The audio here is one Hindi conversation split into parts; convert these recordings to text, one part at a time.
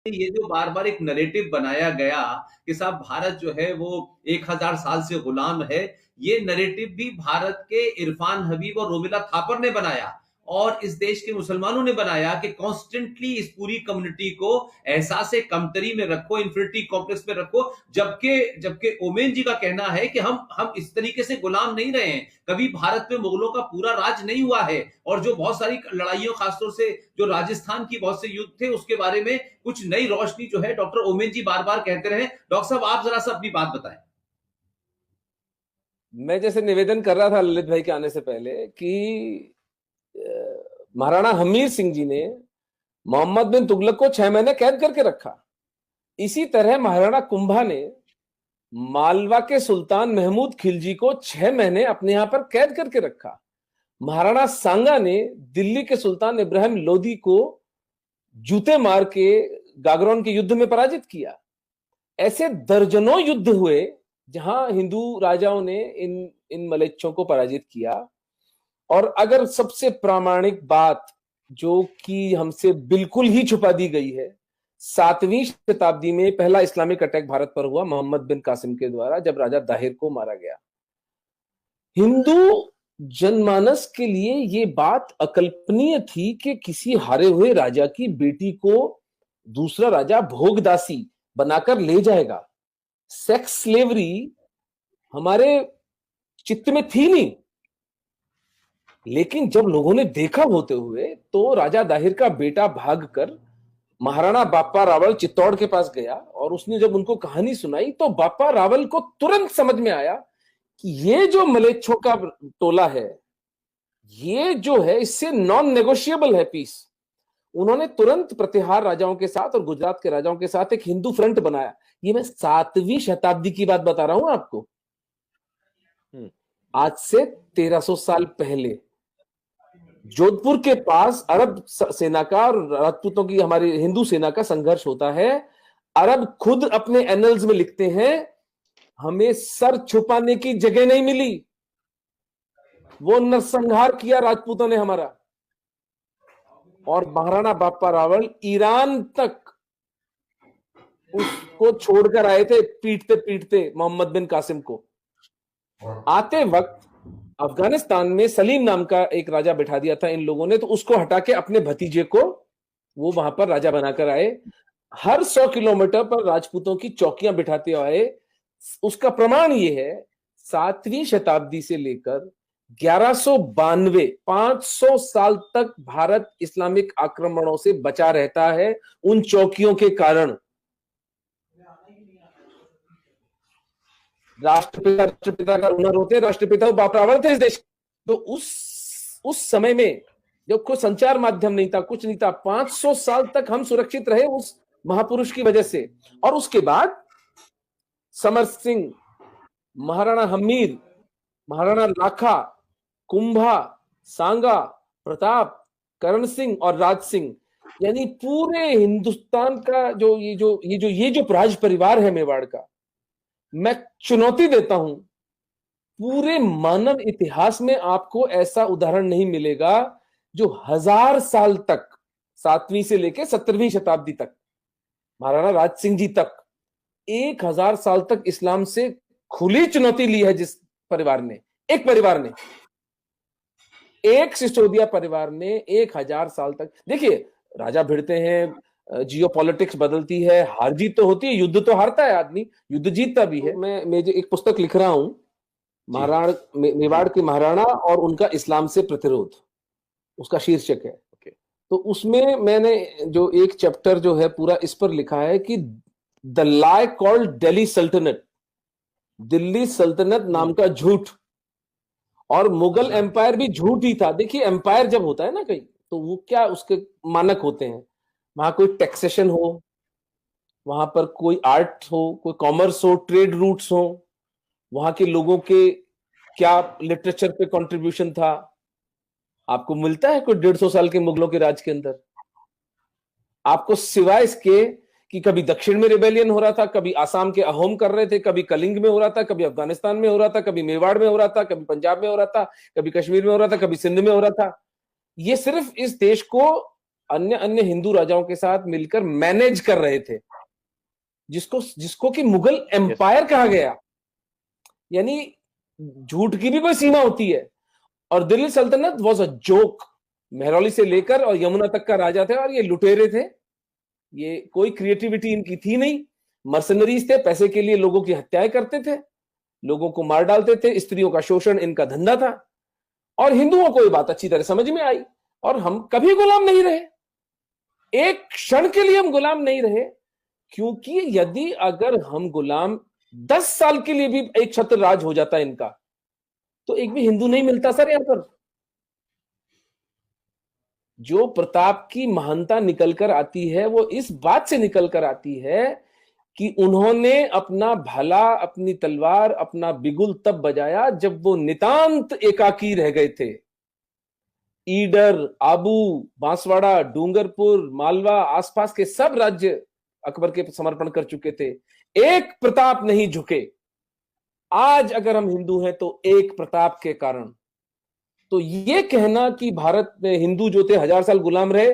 ये जो बार बार एक नरेटिव बनाया गया कि साहब भारत जो है वो 1000 साल से गुलाम है, ये नरेटिव भी भारत के इरफान हबीब और रोमिला थापर ने बनाया और इस देश के मुसलमानों ने बनाया कि कॉन्स्टेंटली इस पूरी कम्युनिटी को एहसास कमतरी में रखो, इंफिनिटी कॉम्प्लेक्स में रखो। जबकि जबकि ओमेन जी का कहना है कि हम इस तरीके से गुलाम नहीं रहे हैं, कभी भारत में मुगलों का पूरा राज नहीं हुआ है, और जो बहुत सारी लड़ाइयों, खासतौर से जो राजस्थान की बहुत से युद्ध थे, उसके बारे में कुछ नई रोशनी जो है डॉक्टर ओमेन जी बार बार कहते रहे। डॉक्टर साहब, आप जरा सा अपनी बात बताएं। मैं जैसे निवेदन कर रहा था ललित भाई के आने से पहले कि महाराणा हमीर सिंह जी ने मोहम्मद बिन तुगलक को 6 महीने कैद करके रखा। इसी तरह महाराणा कुंभा ने मालवा के सुल्तान महमूद खिलजी को 6 महीने अपने यहां पर कैद करके रखा। महाराणा सांगा ने दिल्ली के सुल्तान इब्राहिम लोदी को जूते मार के गागरोन के युद्ध में पराजित किया। ऐसे दर्जनों युद्ध हुए जहां हिंदू राजाओं ने इन इन मलेच्छों को पराजित किया। और अगर सबसे प्रामाणिक बात जो कि हमसे बिल्कुल ही छुपा दी गई है, 7वीं शताब्दी में पहला इस्लामिक अटैक भारत पर हुआ मोहम्मद बिन कासिम के द्वारा, जब राजा दाहिर को मारा गया। हिंदू जनमानस के लिए ये बात अकल्पनीय थी कि किसी हारे हुए राजा की बेटी को दूसरा राजा भोगदासी बनाकर ले जाएगा। सेक्स स्लेवरी हमारे चित्त में थी नहीं, लेकिन जब लोगों ने देखा होते हुए तो राजा दाहिर का बेटा भागकर महाराणा बाप्पा रावल चित्तौड़ के पास गया और उसने जब उनको कहानी सुनाई तो बाप्पा रावल को तुरंत समझ में आया कि ये जो मलेच्छों का टोला है, ये जो है इससे नॉन नेगोशिएबल है पीस। उन्होंने तुरंत प्रतिहार राजाओं के साथ और गुजरात के राजाओं के साथ एक हिंदू फ्रंट बनाया। ये मैं 7वीं शताब्दी की बात बता रहा हूं आपको, आज से 1300 साल पहले। जोधपुर के पास अरब सेना का और राजपूतों की, हमारी हिंदू सेना का संघर्ष होता है। अरब खुद अपने एनल्स में लिखते हैं, हमें सर छुपाने की जगह नहीं मिली, वो नरसंहार किया राजपूतों ने हमारा। और महाराणा बाप्पा रावल ईरान तक उसको छोड़कर आए थे, पीटते पीटते मोहम्मद बिन कासिम को। आते वक्त अफगानिस्तान में सलीम नाम का एक राजा बिठा दिया था इन लोगों ने, तो उसको हटा के अपने भतीजे को वो वहां पर राजा बनाकर आए। हर 100 किलोमीटर पर राजपूतों की चौकियां बिठाते आए। उसका प्रमाण ये है, 7वीं शताब्दी से लेकर 1192, 500 साल तक भारत इस्लामिक आक्रमणों से बचा रहता है उन चौकियों के कारण। राष्ट्रपिता का हुनर होते, राष्ट्रपिता बाप रावल थे इस देश। तो उस समय में जब कोई संचार माध्यम नहीं था, कुछ नहीं था, 500 साल तक हम सुरक्षित रहे उस महापुरुष की वजह से। और उसके बाद समर सिंह, महाराणा हमीर, महाराणा लाखा, कुंभा, सांगा, प्रताप, करण सिंह और राज सिंह, यानी पूरे हिंदुस्तान का जो राज परिवार है मेवाड़ का, मैं चुनौती देता हूं, पूरे मानव इतिहास में आपको ऐसा उदाहरण नहीं मिलेगा जो 1000 साल तक, 7वीं से लेकर 17वीं शताब्दी तक, महाराणा राज सिंह जी तक, 1000 साल तक इस्लाम से खुली चुनौती ली है जिस परिवार ने, एक परिवार ने, एक सिसोदिया परिवार ने 1000 साल तक। देखिए, राजा भिड़ते हैं, जियो पॉलिटिक्स बदलती है, हार जीत तो होती है, युद्ध तो हारता है आदमी, युद्ध जीतता भी है। मैं जो एक पुस्तक लिख रहा हूं, मेवाड़ के महाराणा और उनका इस्लाम से प्रतिरोध, उसका शीर्षक है। तो उसमें मैंने जो एक चैप्टर जो है पूरा इस पर लिखा है कि द लाई कॉल्ड दिल्ली सल्तनत, दिल्ली सल्तनत नाम का झूठ, और मुगल एम्पायर भी झूठ ही था। देखिए, एम्पायर जब होता है ना कहीं, तो वो क्या उसके मानक होते हैं, वहां कोई टैक्सेशन हो, वहां पर कोई आर्ट हो, कोई कॉमर्स हो, ट्रेड रूट्स हो, वहां के लोगों के क्या लिटरेचर पे कंट्रीब्यूशन था, आपको मिलता है कोई 150 साल के मुगलों के राज के अंदर? आपको सिवाय इसके कि कभी दक्षिण में रिबेलियन हो रहा था, कभी आसाम के अहोम कर रहे थे, कभी कलिंग में हो रहा था, कभी अफगानिस्तान में हो रहा था, कभी मेवाड़ में हो रहा था, कभी पंजाब में हो रहा था, कभी कश्मीर में हो रहा था, कभी सिंध में हो रहा था, ये सिर्फ इस देश को अन्य अन्य हिंदू राजाओं के साथ मिलकर मैनेज कर रहे थे, जिसको कि मुगल एम्पायर कहा गया। यानी झूठ की भी कोई सीमा होती है। और दिल्ली सल्तनत वॉज अ जोक। मेहरौली से लेकर और यमुना तक का राजा थे, और ये लुटेरे थे। ये कोई क्रिएटिविटी इनकी थी नहीं। मर्सनरीज थे, पैसे के लिए लोगों की हत्याएं करते थे, लोगों को मार डालते थे, स्त्रियों का शोषण इनका धंधा था। और हिंदुओं को ये बात अच्छी तरह समझ में आई, और हम कभी गुलाम नहीं रहे, एक क्षण के लिए हम गुलाम नहीं रहे। क्योंकि यदि अगर हम गुलाम 10 साल के लिए भी एक छत्र राज हो जाता इनका, तो एक भी हिंदू नहीं मिलता सर यहां पर। जो प्रताप की महानता निकल कर आती है वो इस बात से निकल कर आती है कि उन्होंने अपना भाला, अपनी तलवार, अपना बिगुल तब बजाया जब वो नितांत एकाकी रह गए थे। ईडर, आबू, बांसवाड़ा, डूंगरपुर, मालवा, आसपास के सब राज्य अकबर के समर्पण कर चुके थे, एक प्रताप नहीं झुके। आज अगर हम हिंदू हैं तो एक प्रताप के कारण। तो ये कहना कि भारत में हिंदू जो थे 1000 साल गुलाम रहे,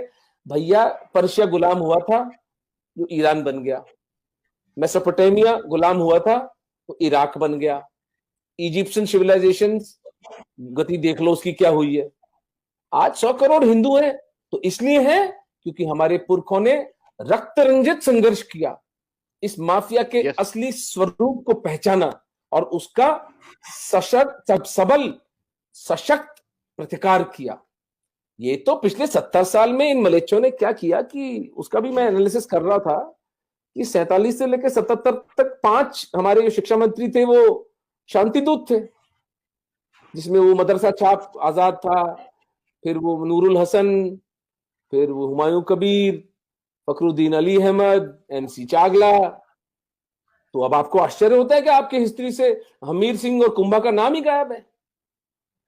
भैया पर्शिया गुलाम हुआ था जो ईरान बन गया, मेसोपोटामिया गुलाम हुआ था तो इराक बन गया, इजिप्शियन सिविलाइजेशन गति देख लो उसकी क्या हुई है। आज 100 करोड़ हिंदू हैं तो इसलिए है क्योंकि हमारे पुरखों ने रक्त रंजित संघर्ष किया, इस माफिया के असली स्वरूप को पहचाना और उसका सशक्त, सबल, सशक्त प्रतिकार किया। ये तो पिछले 70 साल में इन मलेच्छों ने क्या किया कि उसका भी मैं एनालिसिस कर रहा था कि 47 से लेकर 77 तक 5 हमारे जो शिक्षा मंत्री थे वो शांति दूत थे, जिसमें वो मदरसा छाप आजाद था, फिर वो नूरुल हसन, फिर वो हुमायूं कबीर, फखरुद्दीन अली अहमद, MC चागला। तो अब आपको आश्चर्य होता है कि आपकी हिस्ट्री से हमीर सिंह और कुंभा का नाम ही गायब है,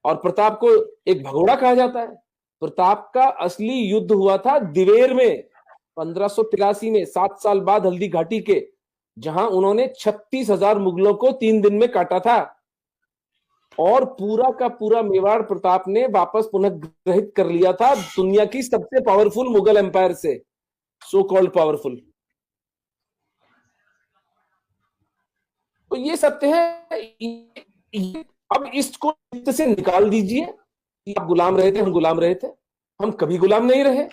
और प्रताप को एक भगोड़ा कहा जाता है। प्रताप का असली युद्ध हुआ था दिवेर में 1583 में, 7 साल बाद हल्दी घाटी के, जहां उन्होंने 36,000 मुगलों को 3 दिन में काटा था, और पूरा का पूरा मेवाड़ प्रताप ने वापस पुनः ग्रहित कर लिया था दुनिया की सबसे पावरफुल मुगल एम्पायर से, सो कॉल्ड पावरफुल। तो ये सत्य है। अब इसको से निकाल दीजिए कि आप गुलाम रहे थे, हम गुलाम रहे थे, हम कभी गुलाम नहीं रहे।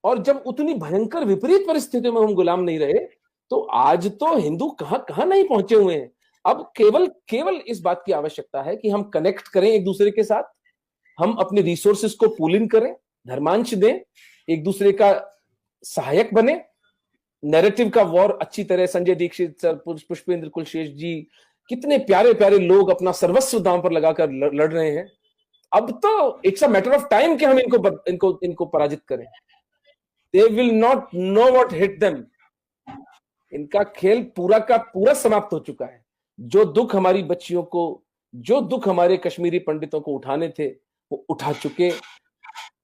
और जब उतनी भयंकर विपरीत परिस्थितियों में हम गुलाम नहीं रहे, तो आज तो हिंदू कहां कहां नहीं पहुंचे हुए हैं। अब केवल इस बात की आवश्यकता है कि हम कनेक्ट करें एक दूसरे के साथ, हम अपने रिसोर्सेस को पूलिंग करें, धर्मांश दें, एक दूसरे का सहायक बने। नैरेटिव का वॉर अच्छी तरह संजय दीक्षित सर, पुष्पेंद्र कुलशेष जी, कितने प्यारे प्यारे लोग अपना सर्वस्व दांव पर लगाकर लड़ रहे हैं। अब तो it's a matter of time कि हम इनको पराजित करें। They will not know what hit them. इनका खेल पूरा का पूरा समाप्त हो चुका है। जो दुख हमारी बच्चियों को, जो दुख हमारे कश्मीरी पंडितों को उठाने थे वो उठा चुके।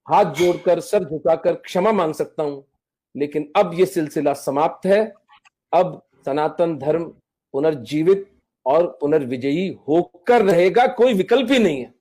हाथ जोड़कर, सर झुकाकर क्षमा मांग सकता हूं, लेकिन अब ये सिलसिला समाप्त है। अब सनातन धर्म पुनर्जीवित और पुनर्विजयी होकर रहेगा, कोई विकल्प ही नहीं है।